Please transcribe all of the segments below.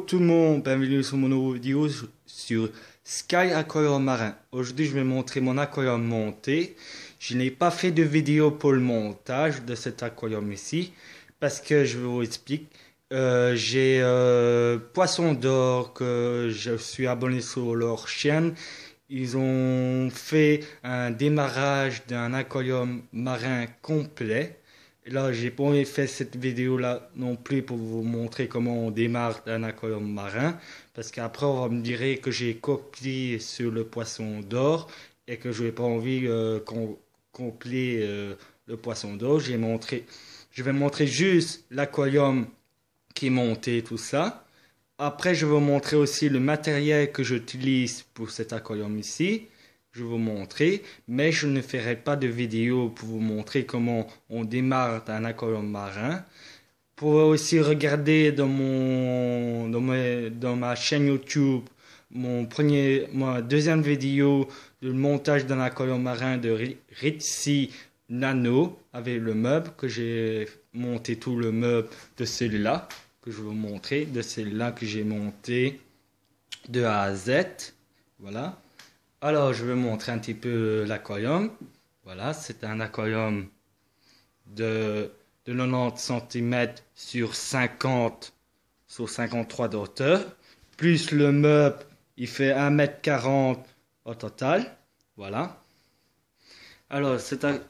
tout le monde, bienvenue sur mon nouveau vidéo sur Sky Aquarium Marin. Aujourd'hui je vais montrer mon aquarium monté. Je n'ai pas fait de vidéo pour le montage de cet aquarium ici parce que je vous explique. J'ai Poisson d'Or que je suis abonné sur leur chaîne. Ils ont fait un démarrage d'un aquarium marin complet. Et là, j'ai pas fait cette vidéo là non plus pour vous montrer comment on démarre un aquarium marin, parce qu'après on va me dire que j'ai copié sur le Poisson d'Or et que je n'ai pas envie qu'on copier le Poisson d'Or. Je vais montrer juste l'aquarium qui est monté, tout ça. Après, je vais vous montrer aussi le matériel que j'utilise pour cet aquarium ici. Je vais vous montrer, mais je ne ferai pas de vidéo pour vous montrer comment on démarre un aquarium marin. Vous pouvez aussi regarder dans ma chaîne YouTube ma deuxième vidéo de montage d'un aquarium marin de Ritzy Nano avec le meuble que j'ai monté, tout le meuble de celui-là que je vais vous montrer, de celui-là que j'ai monté de A à Z. Voilà. Alors, je vais montrer un petit peu l'aquarium. Voilà, c'est un aquarium de 90 cm sur 50 sur 53 de hauteur. Plus le meuble, il fait 1,40 m au total. Voilà. Alors,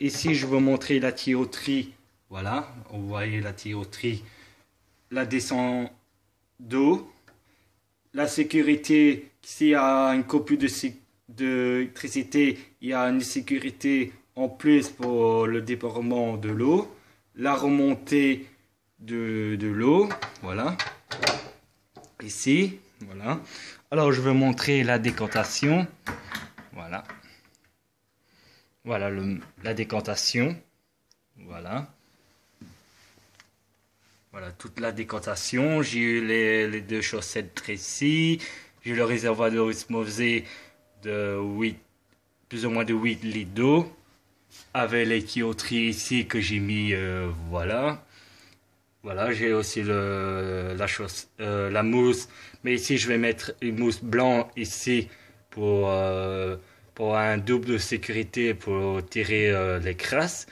ici, je vais vous montrer la tuyauterie. Voilà, vous voyez la tuyauterie, la descente d'eau. La sécurité, s'il y a une coupure d'électricité, il y a une sécurité en plus pour le débordement de l'eau, la remontée de l'eau, voilà, ici, voilà. Alors je vais montrer la décantation, voilà, voilà la décantation, voilà. Voilà, toute la décantation. J'ai eu les deux chaussettes ici. J'ai le réservoir de osmosé de 8, plus ou moins de 8 litres d'eau. Avec les tuyauteries ici que j'ai mis, voilà. Voilà, j'ai aussi la mousse. Mais ici, je vais mettre une mousse blanche ici pour un double de sécurité pour tirer les crasses.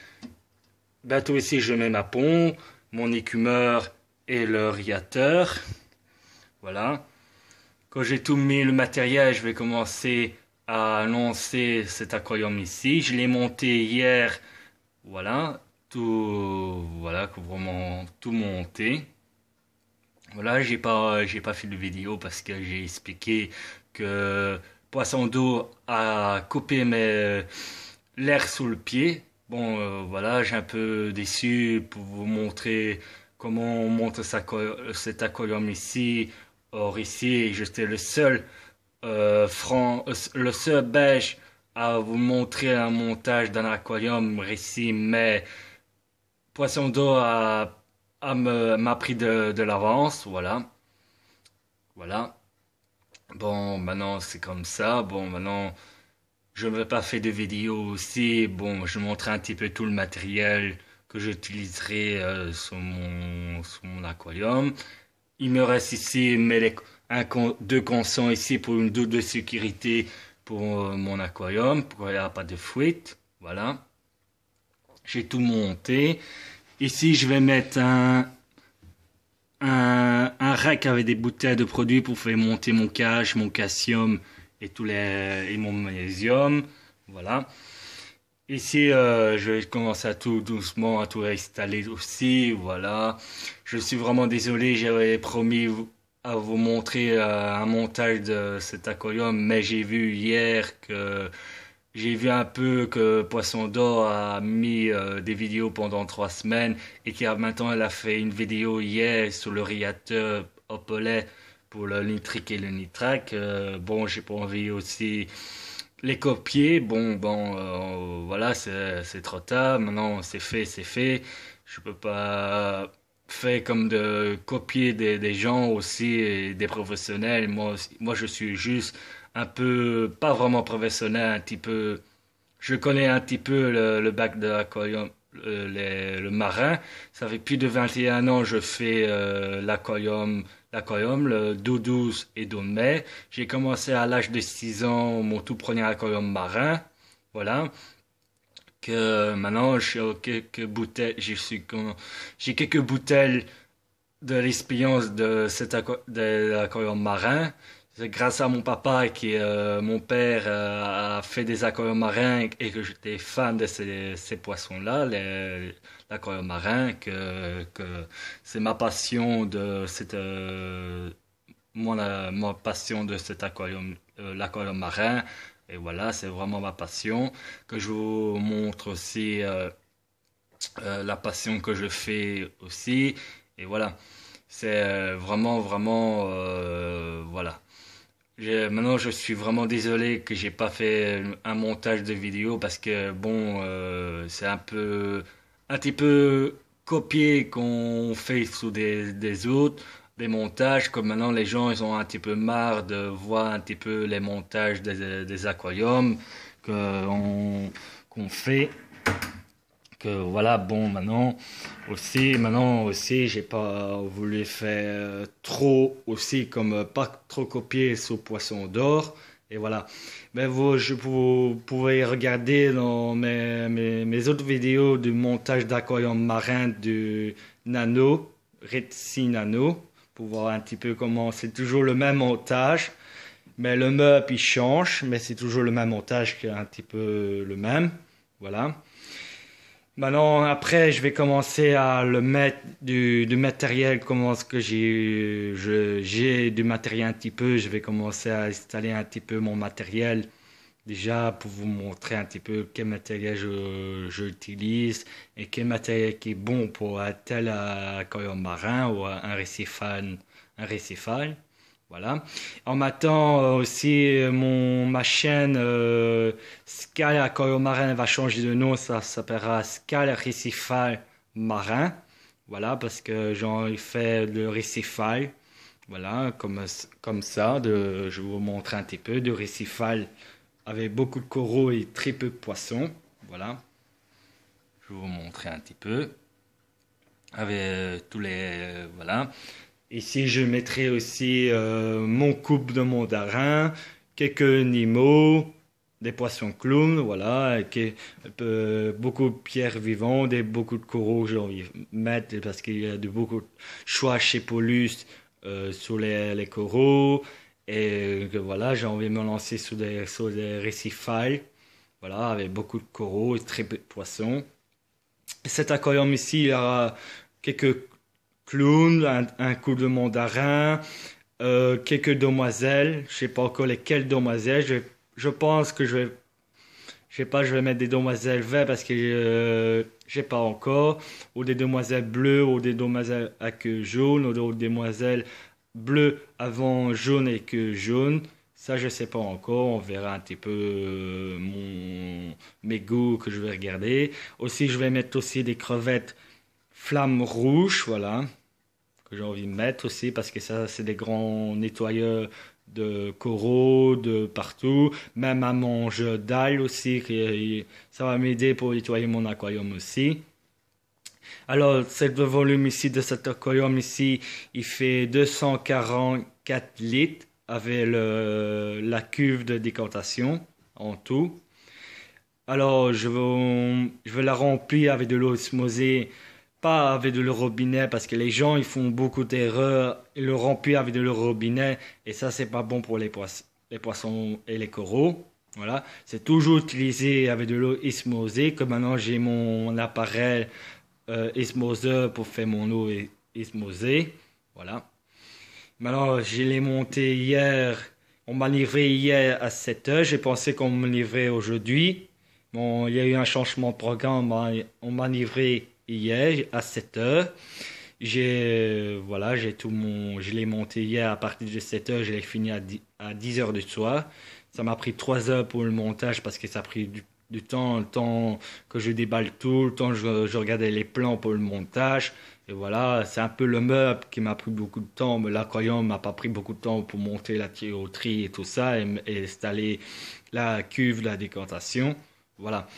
Bientôt ici, je mets ma pompe, mon écumeur et le radiateur. Voilà. Quand j'ai tout mis le matériel, je vais commencer à lancer cet aquarium ici. Je l'ai monté hier. Voilà. Voilà, vraiment tout monté. Voilà, j'ai pas fait de vidéo parce que j'ai expliqué que Poisson d'Or a coupé l'air sous le pied. Bon, voilà, j'ai un peu déçu pour vous montrer comment on monte cet aquarium ici. Or ici, j'étais le seul le seul belge à vous montrer un montage d'un aquarium ici, mais Poisson d'Or m'a pris de l'avance, voilà. Voilà. Bon, maintenant c'est comme ça. Bon, maintenant je ne vais pas faire de vidéo aussi. Bon, je montrerai un petit peu tout le matériel que j'utiliserai sur mon aquarium. Il me reste ici deux consons ici pour une double sécurité pour mon aquarium, pour qu'il n'y ait pas de fuite. Voilà. J'ai tout monté. Ici, je vais mettre un rack avec des bouteilles de produits pour faire monter mon cage, mon calcium et mon magnésium. Voilà. Ici, je vais commencer à tout doucement à tout installer aussi. Voilà. Je suis vraiment désolé, j'avais promis à vous montrer un montage de cet aquarium, mais j'ai vu hier que j'ai vu un peu que Poisson d'Or a mis des vidéos pendant 3 semaines et maintenant elle a fait une vidéo hier sur le radiateur Opelay pour le nitrique et le nitraque. Bon, j'ai pas envie aussi les copier. Bon, voilà, c'est trop tard. Maintenant, c'est fait, c'est fait. Je peux pas faire comme de copier des gens aussi, et des professionnels. Moi, je suis juste un peu, pas vraiment professionnel, un petit peu. Je connais un petit peu le bac de l'aquarium, le marin. Ça fait plus de 21 ans que je fais l'aquarium, l'aquarium, le dos 12 et dos mai. J'ai commencé à l'âge de 6 ans mon tout premier aquarium marin. Voilà. Que maintenant, j'ai quelques bouteilles de l'expérience de l'aquarium marin. C'est grâce à mon papa mon père a fait des aquariums marins et que j'étais fan de ces poissons-là, l'aquarium marin, que c'est ma passion ma passion de cet aquarium, l'aquarium marin. Et voilà, c'est vraiment ma passion. Que je vous montre aussi la passion que je fais aussi. Et voilà, c'est vraiment, voilà. Maintenant, je suis vraiment désolé que j'ai pas fait un montage de vidéo parce que bon, c'est un petit peu copié qu'on fait sous des autres, des montages. Comme maintenant, les gens, ils ont un petit peu marre de voir un petit peu les montages des aquariums qu'on fait. Que voilà, bon, maintenant aussi, j'ai pas voulu faire trop aussi, comme pas trop copier sur Poisson d'Or. Et voilà. Mais vous pouvez regarder dans mes autres vidéos du montage d'aquarium marin du Nano, Red Sea Nano, pour voir un petit peu comment c'est toujours le même montage. Mais le meuble il change, mais c'est toujours le même montage qui est un petit peu le même. Voilà. Maintenant, après, je vais commencer à le mettre du matériel, comment ce que j'ai du matériel un petit peu. Je vais commencer à installer un petit peu mon matériel déjà pour vous montrer un petit peu quel matériel je utilise et quel matériel qui est bon pour un tel aquarium marin ou un récifal. Voilà. En m'attend aussi ma chaîne Scal Aquarium Marin va changer de nom, ça s'appellera Scal Récifal Marin. Voilà, parce que j'en ai fait le récifal. Voilà, comme ça. Je vais vous montrer un petit peu de récifal avec beaucoup de coraux et très peu de poissons. Voilà. Je vais vous montrer un petit peu. Avec tous les... voilà. Ici, je mettrai aussi mon coupe de mandarin, quelques nemo, des poissons clowns, voilà, beaucoup de pierres vivantes et beaucoup de coraux, j'ai envie de mettre parce qu'il y a beaucoup de choix chez Paulus sur les coraux. Et que voilà, j'ai envie de me lancer sur des récifals, voilà, avec beaucoup de coraux et très peu de poissons. Cet aquarium ici, il y aura quelques clown, un coup de mandarin, quelques demoiselles. Je sais pas encore lesquelles demoiselles. Je pense que je sais pas, je vais mettre des demoiselles vertes parce que je sais pas encore. Ou des demoiselles bleues, ou des demoiselles à queue jaune, ou des demoiselles bleues avant jaune et queue jaune. Ça, je sais pas encore. On verra un petit peu mes goûts que je vais regarder. Aussi, je vais mettre aussi des crevettes flamme rouge, voilà, que j'ai envie de mettre aussi parce que ça, c'est des grands nettoyeurs de coraux de partout, même un mange d'algues aussi, ça va m'aider pour nettoyer mon aquarium aussi. Alors, ce volume ici de cet aquarium ici, il fait 244 litres avec la cuve de décantation en tout. Alors, je vais la remplir avec de l'eau osmosée, pas avec de l'eau robinet, parce que les gens, ils font beaucoup d'erreurs. Ils le remplissent avec de l'eau robinet, et ça, c'est pas bon pour les poissons et les coraux. Voilà. C'est toujours utilisé avec de l'eau osmosée, comme maintenant j'ai mon appareil osmoseur pour faire mon eau osmosée. Voilà. Maintenant, je l'ai monté hier. On m'a livré hier à 7 heures. J'ai pensé qu'on me livrait aujourd'hui. Bon, il y a eu un changement de programme. On m'a livré hier à 7 heures. Voilà, je l'ai monté hier à partir de 7 heures. Je l'ai fini à 10 heures du soir. Ça m'a pris 3 heures pour le montage parce que ça a pris du temps, le temps que je déballe tout, le temps que je regardais les plans pour le montage. Et voilà, c'est un peu le meuble qui m'a pris beaucoup de temps, mais l'aquarium m'a pas pris beaucoup de temps pour monter la tuyauterie et tout ça et installer la cuve, la décantation. Voilà.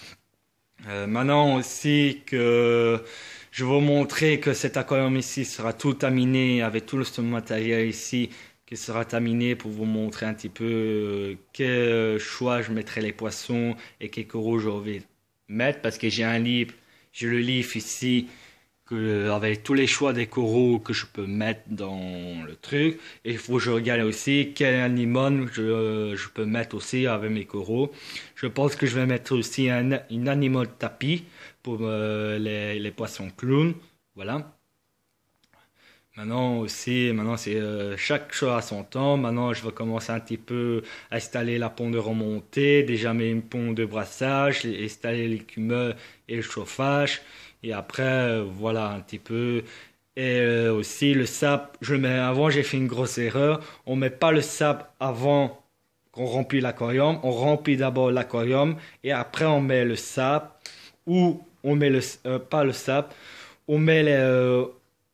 Maintenant aussi que je vais vous montrer que cet aquarium ici sera tout terminé avec tout ce matériel ici qui sera terminé pour vous montrer un petit peu quel choix je mettrai les poissons et quel coraux je vais mettre parce que j'ai un livre, j'ai le livre ici avec tous les choix des coraux que je peux mettre dans le truc. Et il faut que je regarde aussi quel anémone je peux mettre aussi avec mes coraux. Je pense que je vais mettre aussi une anémone tapis pour les poissons clowns. Voilà. Maintenant c'est chaque chose à son temps. Maintenant, je vais commencer un petit peu à installer la pompe de remontée, déjà mes pompes de brassage, installer l'écumeur et le chauffage. Et après, voilà un petit peu. Et aussi le sable, je le mets avant, j'ai fait une grosse erreur. On met pas le sable avant qu'on remplit l'aquarium. On remplit d'abord l'aquarium et après on met le sable ou on met pas le sable. On met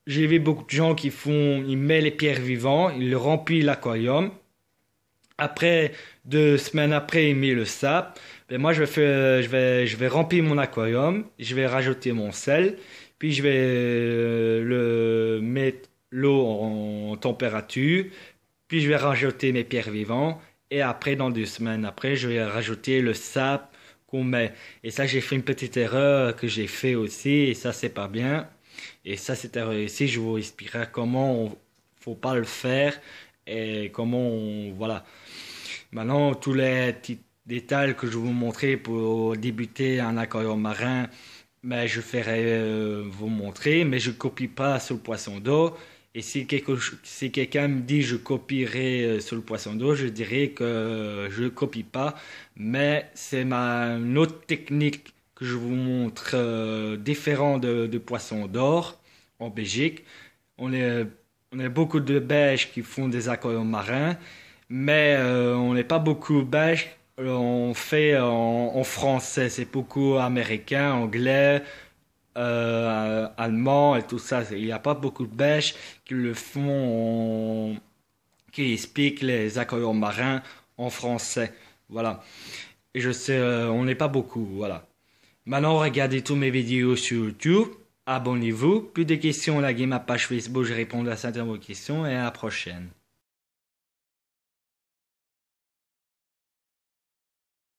j'ai vu beaucoup de gens qui font, ils mettent les pierres vivantes, ils remplissent l'aquarium. Après, 2 semaines après, ils mettent le sable. Ben moi, je vais remplir mon aquarium, je vais rajouter mon sel, puis je vais le mettre l'eau en température, puis je vais rajouter mes pierres vivantes, et après, dans 2 semaines après, je vais rajouter le sable qu'on met. Et ça, j'ai fait une petite erreur que j'ai fait aussi, et ça, c'est pas bien. Et ça, c'était réussi. Je vous expliquerai faut pas le faire et voilà. Maintenant, tous les petits détails que je vais vous montrer pour débuter un aquarium marin, mais je ferai vous montrer, mais je copie pas sur le poisson d'eau. Et si quelqu'un me dit je copierai sur le poisson d'eau, je dirais que je copie pas, mais c'est une autre technique que je vous montre différent de poisson d'or en Belgique. On est, on a beaucoup de Belges qui font des aquariums marins, mais on n'est pas beaucoup Belges. On fait en français, c'est beaucoup américain, anglais, allemand et tout ça. Il n'y a pas beaucoup de Belges qui le font, qui expliquent les aquariums marins en français. Voilà. Et je sais, on n'est pas beaucoup. Voilà. Maintenant, regardez tous mes vidéos sur YouTube. Abonnez-vous. Plus de questions, likez ma page Facebook. Je réponds à certaines de vos questions et à la prochaine.